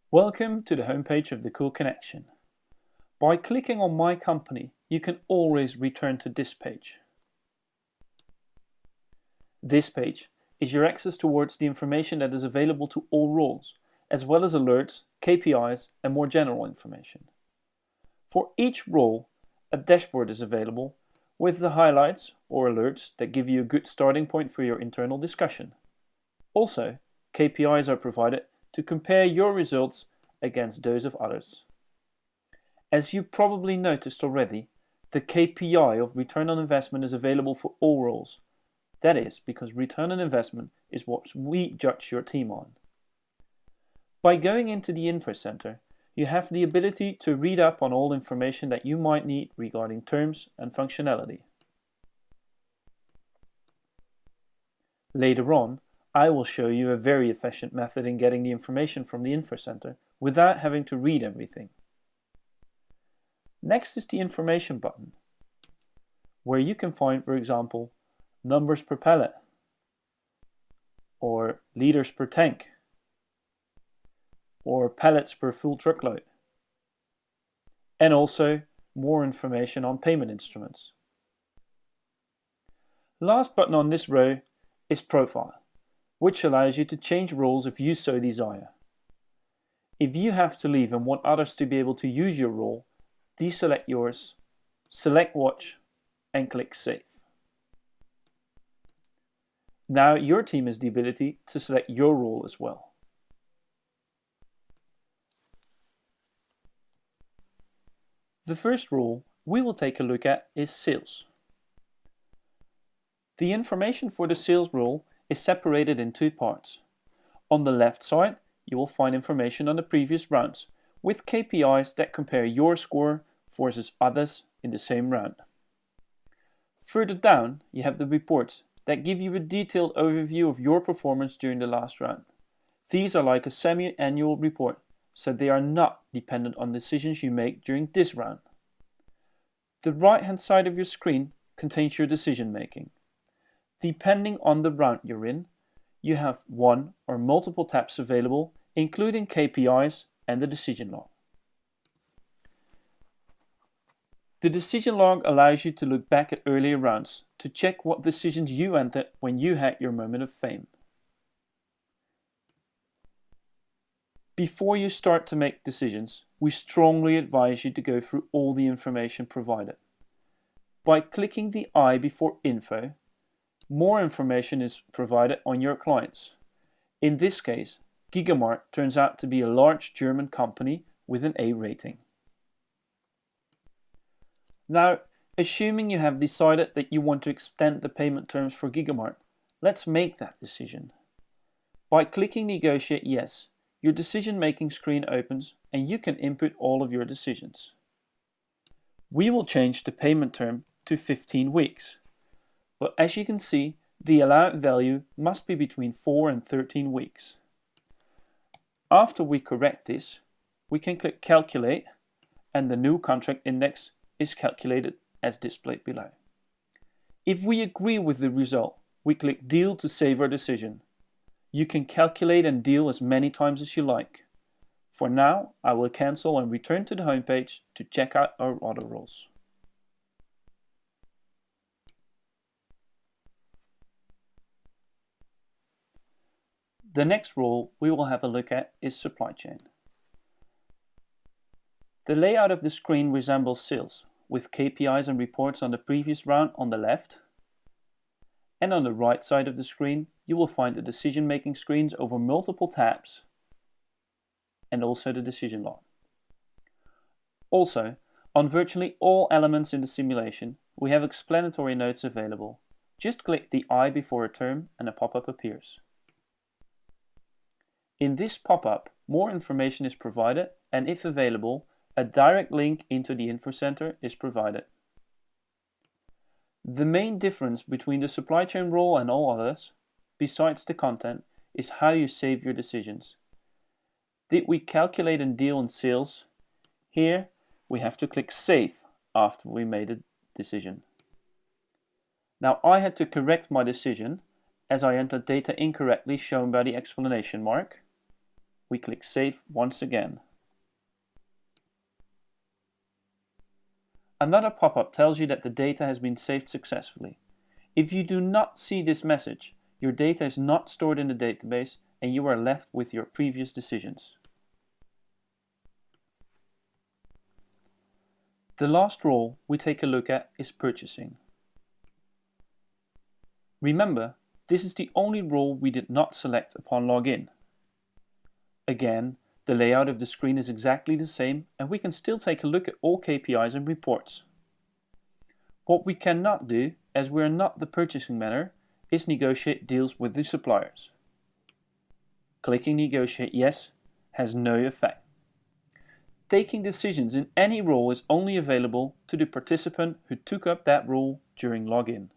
Welcome to the homepage of the Cool Connection. By clicking on My Company, you can always return to this page. This page is your access towards the information that is available to all roles, as well as alerts, KPIs, and more general information. For each role, a dashboard is available with the highlights or alerts that give you a good starting point for your internal discussion. Also, KPIs are provided to compare your results against those of others. As you probably noticed already, the KPI of return on investment is available for all roles. That is because return on investment is what we judge your team on. By going into the Info Center, you have the ability to read up on all information that you might need regarding terms and functionality. Later on, I will show you a very efficient method in getting the information from the Info Center without having to read everything. Next is the Information button, where you can find, for example, numbers per pallet, or liters per tank, or pallets per full truckload, and also more information on payment instruments. Last button on this row is Profile, which allows you to change roles if you so desire. If you have to leave and want others to be able to use your role, deselect yours, select Watch, and click Save. Now your team has the ability to select your role as well. The first role we will take a look at is Sales. The information for the sales role is separated in two parts. On the left side, you will find information on the previous rounds, with KPIs that compare your score versus others in the same round. Further down, you have the reports that give you a detailed overview of your performance during the last round. These are like a semi-annual report, so they are not dependent on decisions you make during this round. The right-hand side of your screen contains your decision making. Depending on the round you're in, you have one or multiple tabs available, including KPIs and the decision log. The decision log allows you to look back at earlier rounds to check what decisions you entered when you had your moment of fame. Before you start to make decisions, we strongly advise you to go through all the information provided. By clicking the I before Info, more information is provided on your clients. In this case, Gigamart turns out to be a large German company with an A rating. Now, assuming you have decided that you want to extend the payment terms for Gigamart, let's make that decision. By clicking Negotiate Yes, your decision-making screen opens and you can input all of your decisions. We will change the payment term to 15 weeks. But as you can see, the allowed value must be between 4 and 13 weeks. After we correct this, we can click Calculate and the new contract index is calculated as displayed below. If we agree with the result, we click Deal to save our decision. You can calculate and deal as many times as you like. For now, I will cancel and return to the homepage to check out our other roles. The next role we will have a look at is Supply Chain. The layout of the screen resembles sales, with KPIs and reports on the previous round on the left, and on the right side of the screen you will find the decision-making screens over multiple tabs and also the decision log. Also, on virtually all elements in the simulation, we have explanatory notes available. Just click the I before a term and a pop-up appears. In this pop-up, more information is provided, and if available, a direct link into the Info Center is provided. The main difference between the supply chain role and all others, besides the content, is how you save your decisions. Did we calculate and deal in sales? Here, we have to click Save after we made a decision. Now I had to correct my decision as I entered data incorrectly shown by the explanation mark. We click Save once again. Another pop-up tells you that the data has been saved successfully. If you do not see this message, your data is not stored in the database and you are left with your previous decisions. The last role we take a look at is purchasing. Remember, this is the only role we did not select upon login. Again, the layout of the screen is exactly the same and we can still take a look at all KPIs and reports. What we cannot do, as we are not the purchasing manager, is negotiate deals with the suppliers. Clicking Negotiate Yes has no effect. Taking decisions in any role is only available to the participant who took up that role during login.